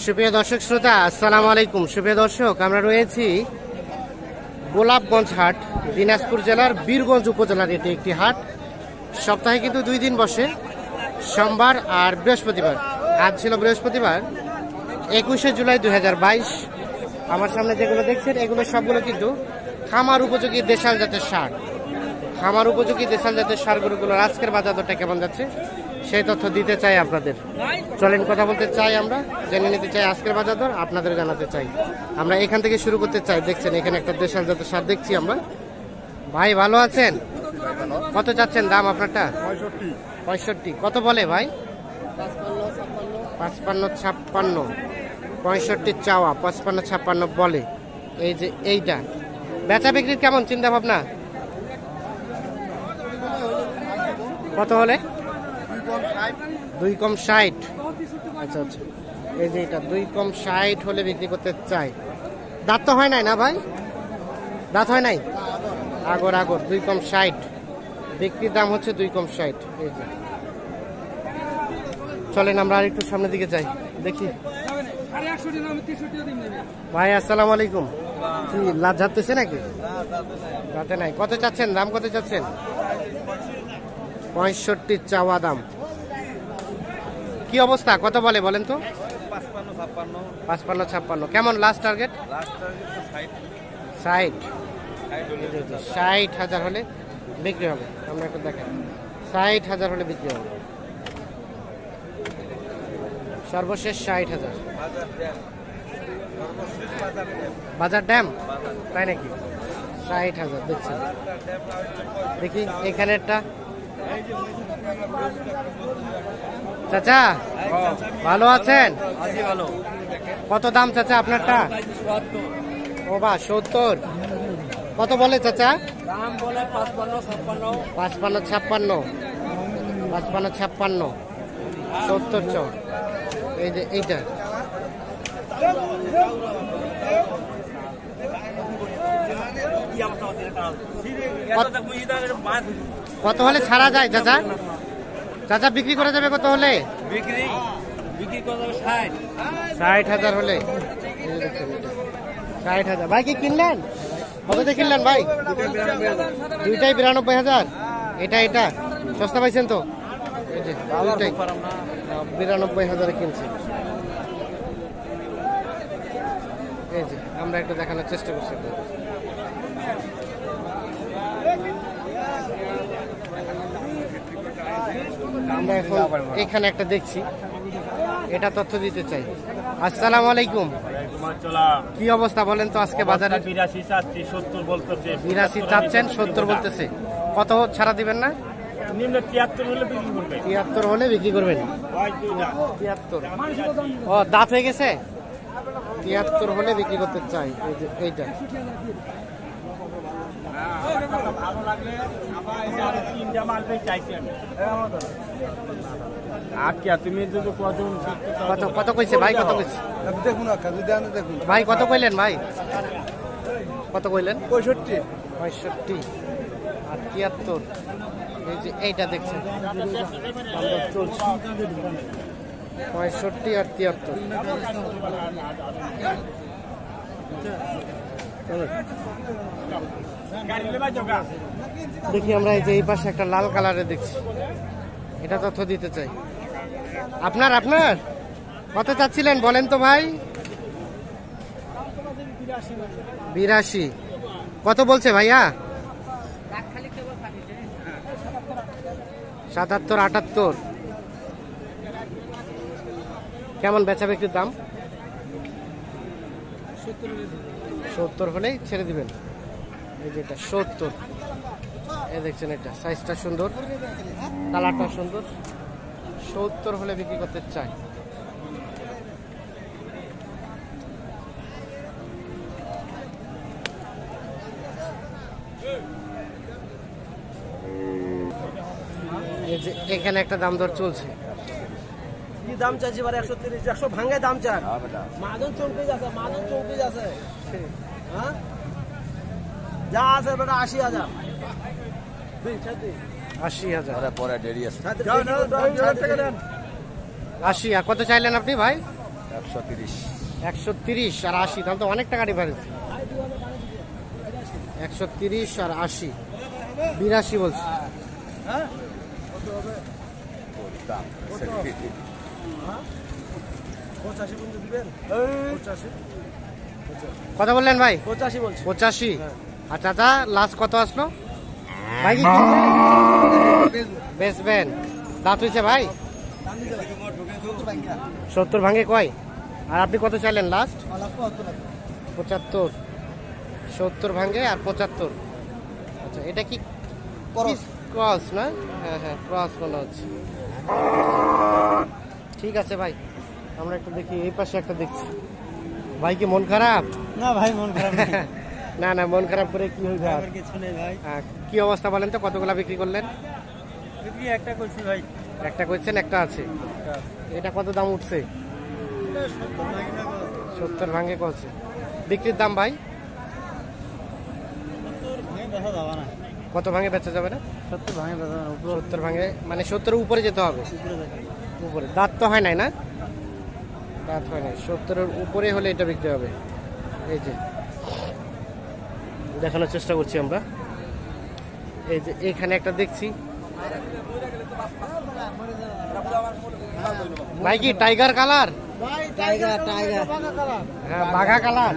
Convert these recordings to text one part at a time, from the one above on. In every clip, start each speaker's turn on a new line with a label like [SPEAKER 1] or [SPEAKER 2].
[SPEAKER 1] সুপ্রিয় দর্শক শ্রোতা, আসসালামু আলাইকুম। সুপ্রিয় দর্শক, আমরা রয়েছি গোলাপগঞ্জ হাট, দিনাজপুর জেলার বীরগঞ্জ উপজেলার এটি একটি হাট। সপ্তাহে কিন্তু 2 দিন বসে, সোমবার আর বৃহস্পতিবার। আজ ছিল বৃহস্পতিবার, 21শে জুলাই 2022। আমার সামনে যেগুলো দেখছেন এগুলো সবগুলো কিন্তু খামার উপযোগী দেশাল জাতের সার। খামার উপযোগী দেশাল জাতের সারগুলোর আজকের বাজার দরটা কেমন যাচ্ছে সেই তথ্য দিতে চাই আপনাদের। চলেন কথা বলতে চাই, আমরা জেনে নিতে চাই আজকের বাজার দর, আপনাদের জানাতে চাই। আমরা এখান থেকে শুরু করতে চাই। দেখছেন এখানে একটা দেশাল জাতের সার দেখছি আমরা। ভাই ভালো আছেন? কত চাচ্ছেন দাম আপনারটা? 65। কত বলে ভাই? 55-56। 65 চাওয়া, 55-56 বলে। এই যে এইটা বেচা বিক্রির কেমন চিন্তা ভাবনা? কত হলে? 2 কম 60। আচ্ছা আচ্ছা, এই যে এটা 2 কম 60 হলে বিক্রি করতে চাই। দাঁত তো হয় নাই না ভাই? দাঁত হয় নাই? আগর 2 কম 60 বিক্রির দাম হচ্ছে 2 কম 60। এই যে চলেন আমরা আর একটু সামনের দিকে যাই, দেখি। ভাই আসসালামু আলাইকুম। কি লাভ ঝাড়তেছে নাকি? যাতে নাই। কত চাচ্ছেন দাম? কত চাচ্ছেন? 65 চাওয়া দাম। কি অবস্থা, কত বলে বলেন তো? 55-56। কেমন লাস্ট টার্গেট? 60। 60,000 হলে বিক্রি হবে। আমরা একটু দেখেন, 60,000 হলে বিক্রি হবে। সর্বশেষ 60,000। বাজার ড্যাম, তাই নাকি? 60,000 দেখছেন। দেখি এখানে একটা। চাচা ভালো আছেন? কত দাম চাচা আপনারটা? ও বা 70। কত বলে চাচা? 55-56। 55-56, 70 চৌ। এই যে এইটা কত হলে ছাড়া যায় চাচা? চাচা বিক্রি করা যাবে কত হলে? বিক্রি 60,000 হলে। 60,000। ভাই কি কিনলেন? কততে কিনলেন ভাই? দুইটাই 92,000। এটা সস্তা পাইছেন তো? এই যে দুইটাই 92,000 কিনছে। এই যে আমরা একটু দেখানোর চেষ্টা করছি। আমরা এখন এখানে একটা দেখছি, এটা তথ্য দিতে চাই। আসসালামু আলাইকুম। কি অবস্থা বলেন তো আজকে বাজারে?
[SPEAKER 2] 82 চাচ্ছি, 70 বলতেছে।
[SPEAKER 1] 82 চাচ্ছেন, 70 বলতেছে। কত ছাড়া দিবেন না?
[SPEAKER 2] নিম্ন 73 হলে বিক্রি করবে।
[SPEAKER 1] 73 হলে বিক্রি করবেন? 73। ও দাঁত হয়ে গেছে? 73 হলে বিক্রি করতে চাই। এই যে এইটা
[SPEAKER 2] ভালো লাগলে তিনটা মাল চাইছি আমি। আচ্ছা তুমি যদি
[SPEAKER 1] কত কত কইছে ভাই? কত কইছে
[SPEAKER 3] দেখুন দেখুন
[SPEAKER 1] ভাই? কত কইলেন ভাই? কত কইলেন?
[SPEAKER 3] 65
[SPEAKER 1] আর 73। এই যে এইটা দেখছেন আমরা চলছে 65 আর 73। দেখি আমরা এই যে এই পাশে একটা লাল কালারে দেখছি, এটা তথ্য দিতে চাই। আপনার কত চাচ্ছিলেন বলেন তো ভাই? 82। কত বলছে ভাইয়া? 77-78। কেমন বেচা বিক্রির দাম? 70 হলেই ছেড়ে দিবেন। এই যে এটা 70। এই দেখছেন, এটা সাইজটা সুন্দর, কালারটা সুন্দর। 70 হলে বিক্রি করতে চাই। এই যে এখানে একটা দাম দর চলছে।
[SPEAKER 3] কি দাম চাইছি? 130 100 ভাঙে দাম চান। মাদন চৌকি আছে। হ্যাঁ যা আছে বেটা 80,000।
[SPEAKER 1] 80,000
[SPEAKER 3] পরে দেরি আছে।
[SPEAKER 1] 80। আর কত চাইলেন আপনি ভাই?
[SPEAKER 4] 130।
[SPEAKER 1] 130 আর 80, তাহলে তো অনেক টাকা ডিফারেন্স। 130 আর 80, 82 বলছি।
[SPEAKER 3] হ্যাঁ কত হবে?
[SPEAKER 4] দাম
[SPEAKER 3] 85 পর্যন্ত দিবেন? 85
[SPEAKER 1] কত বললেন ভাই?
[SPEAKER 3] 85 বলছি।
[SPEAKER 1] 85। আর চাচা লাস্ট কত আসলো ভাই? কি বেচবেন? দাঁত হয়েছে ভাই? 70 ভাঙে কয়? আর আপনি কত চাইলেন লাস্ট? 75। 70 ভাঙে আর 75। আচ্ছা, এটা কি ক্রস না? হ্যাঁ হ্যাঁ, ক্রস মনে হচ্ছে। ঠিক আছে ভাই, আমরা একটু দেখি। এই পাশে একটা দেখছি। ভাই কি মন খারাপ?
[SPEAKER 3] না ভাই মন খারাপ নেই।
[SPEAKER 1] না না, মন খারাপ করে কি হইবে আর?
[SPEAKER 3] আমার কিছু নেই ভাই।
[SPEAKER 1] কি অবস্থা বলেন তো, কতগুলা বিক্রি করলেন?
[SPEAKER 3] বিক্রি একটা করছি ভাই।
[SPEAKER 1] একটা করছেন, একটা আছে। এটা কত দাম উঠছে? 70 ভাঙে করছে। বিক্রির দাম ভাই কত ভাঙে বেচা যাবে না?
[SPEAKER 3] 70 ভাঙে বেচা যাবে না।
[SPEAKER 1] 70 ভাঙে মানে 70 উপরে যেতে হবে। উপরে দাঁত তো হয় নাই না? দাঁত হয় নাই। 70 উপরে হলে এটা বিক্রি হবে। এই যে দেখানোর চেষ্টা করছি আমরা। এই যে এখানে একটা দেখছি। ভাই কি টাইগার কালার?
[SPEAKER 3] টাইগার টাইগার
[SPEAKER 1] হ্যাঁ, বাঘা কালার।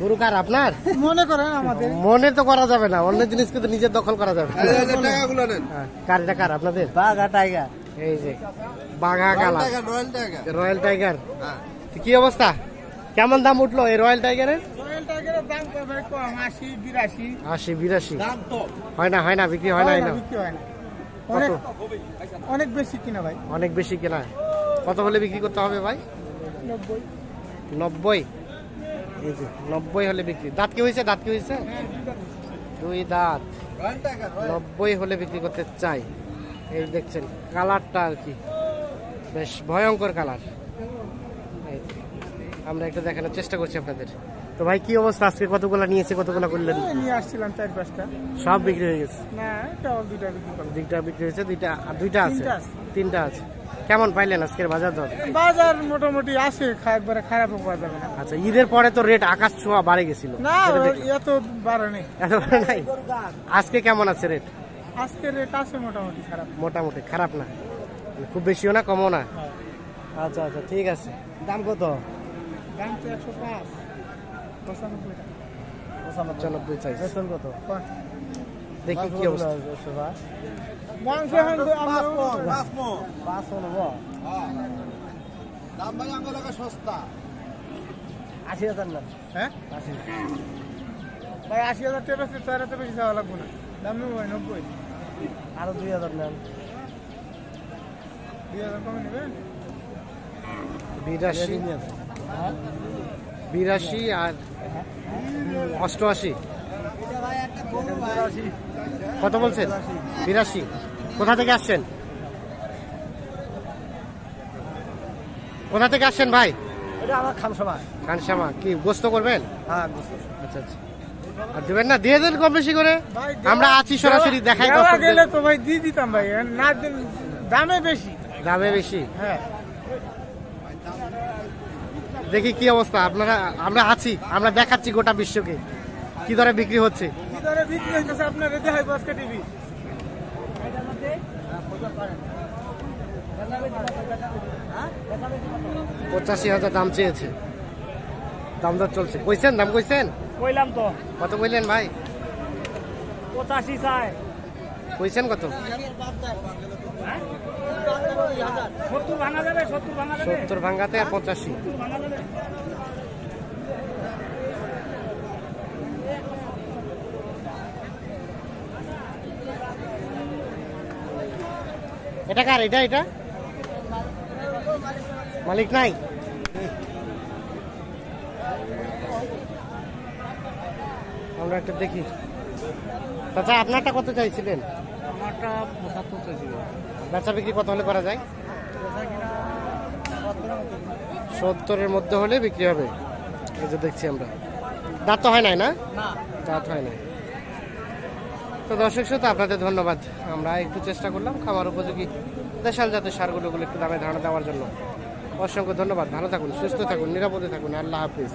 [SPEAKER 1] গরু কার আপনার?
[SPEAKER 3] মনে করেন আমাদের
[SPEAKER 1] মনে তো করা যাবে না, অন্য জিনিস কিন্তু নিজের দখল করা যাবে। হ্যাঁ, কার এটা কার আপনাদের?
[SPEAKER 3] বাঘা টাইগার।
[SPEAKER 1] এই যে বাঘা কালার, রয়্যাল টাইগার। কি অবস্থা, কেমন দাম উঠলো এই রয়্যাল টাইগারের?
[SPEAKER 3] রয়্যাল টাইগারের দাম কম 80 82।
[SPEAKER 1] 80 82
[SPEAKER 3] দাম তো
[SPEAKER 1] হয় না, হয় না, বিক্রি হয় না।
[SPEAKER 3] বিক্রি হয় না। অনেক অনেক বেশি কিনা ভাই।
[SPEAKER 1] অনেক বেশি কেনা। কত হলে বিক্রি করতে হবে ভাই?
[SPEAKER 3] 90।
[SPEAKER 1] 90। এই যে 90 হলে বিক্রি। দাঁত কি হয়েছে? দাঁত কি হয়েছে? 2 দাঁত। 90 হলে বিক্রি করতে চাই। এই দেখছেন কালারটা আর কি, বেশ ভয়ঙ্কর কালার। এই যে, আমরা একটু দেখানোর চেষ্টা করছি আপনাদের। তো ভাই কি অবস্থা, আজকে কতগুলা নিয়েছে, কতগুলা করলেন?
[SPEAKER 3] নিয়ে আসছিলাম 4-5টা।
[SPEAKER 1] সব বিক্রি হয়ে গেছে?
[SPEAKER 3] না, এটা অল দুইটা বিক্রি করলাম।
[SPEAKER 1] দুইটা বিক্রি হয়েছে, দুইটা আর দুইটা আছে।
[SPEAKER 3] 3টা আছে।
[SPEAKER 1] 3টা আছে। কেমন পাইলেন আজকের বাজার দর?
[SPEAKER 3] বাজার মোটামুটি আছে, একবারে খারাপও পাওয়া যাবে না।
[SPEAKER 1] আচ্ছা, ঈদের পরে তো রেট আকাশ ছোঁয়া বাড়ে গেছিল।
[SPEAKER 3] না,
[SPEAKER 1] সেটা দেখলাম।
[SPEAKER 3] এত বাড়ে নেই।
[SPEAKER 1] এত বাড়ে নাই? আজকে কেমন আছে রেট?
[SPEAKER 3] আজকে রেট আছে মোটামুটি খারাপ।
[SPEAKER 1] মোটামুটি খারাপ না, মানে খুব বেশিও না কমও না। আচ্ছা আচ্ছা, ঠিক আছে। দাম কত?
[SPEAKER 3] দাম তো 105। 95 টাকা।
[SPEAKER 1] 95 চাইছে।
[SPEAKER 3] বেতন কত?
[SPEAKER 1] দেখি কি অবস্থা।
[SPEAKER 3] মাংস এখন তো আমরা 5 মণ হবো।
[SPEAKER 4] দাম ভাই আঙ্গুল লাগা সস্তা।
[SPEAKER 3] 80,000 না? হ্যাঁ 80। ভাই 80,000 টাকা বেশি, তার এত বেশি চাওয়া লাগবে না। দাম নেব ভাই 90। আরো 2,000 নেন। 2,000 কমে নেবেন?
[SPEAKER 1] 82 82 আর 88। কত বলছেন? 82। কোথা থেকে আসছেন? কোথা থেকে আসছেন ভাই?
[SPEAKER 3] এটা আমার খামসামা।
[SPEAKER 1] খানসামা। কি গোস্ত করবেন?
[SPEAKER 3] হ্যাঁ গোস্ত।
[SPEAKER 1] আচ্ছা আচ্ছা। আর দেবেন না? দিয়ে দেন কম বেশি করে। আমরা আছি সরাসরি, দেখাই
[SPEAKER 3] গেলে তো ভাই দিয়ে দিতাম ভাই, না দামে বেশি।
[SPEAKER 1] দামে বেশি।
[SPEAKER 3] হ্যাঁ
[SPEAKER 1] দেখি কি অবস্থা। আপনারা, আমরা আছি, আমরা দেখাচ্ছি গোটা বিশ্বকে কি দরে বিক্রি হচ্ছে।
[SPEAKER 3] কি দরে বিক্রি হইতেছে আপনার দেখাই বসকা টিভি।
[SPEAKER 1] 85,000 দাম চেয়েছে। দাম দর চলছে। কইছেন? দাম কইছেন?
[SPEAKER 2] কইলাম তো
[SPEAKER 1] কত কইলেন ভাই?
[SPEAKER 2] 85 চাই।
[SPEAKER 1] কইছেন কত?
[SPEAKER 2] 70 ভাঙা যাবে, 70 ভাঙা যাবে।
[SPEAKER 1] 70 ভাঙাতে আর 85।
[SPEAKER 2] ভাঙা যাবে।
[SPEAKER 1] এটা কার? এটা এটা মালিক নাই? আমরা একটা দেখি। আচ্ছা, আপনারটা কত চাইছিলেন?
[SPEAKER 3] আমারটা 75 চাইছিল।
[SPEAKER 1] বেচা বিক্রি কত হলে করা যায়? 70-এর মধ্যে হলে বিক্রি হবে। এই যে দেখছি আমরা। দাঁত তো হয় নাই না? দাঁত হয় নাই। তো দর্শক শ্রোতা, আপনাদের ধন্যবাদ। আমরা একটু চেষ্টা করলাম খামার উপযোগী দেশাল জাতের সারগুলোগুলো একটু দামে ধারণা দেওয়ার জন্য। অসংখ্য ধন্যবাদ। ভালো থাকুন, সুস্থ থাকুন, নিরাপদে থাকুন। আল্লাহ হাফিজ।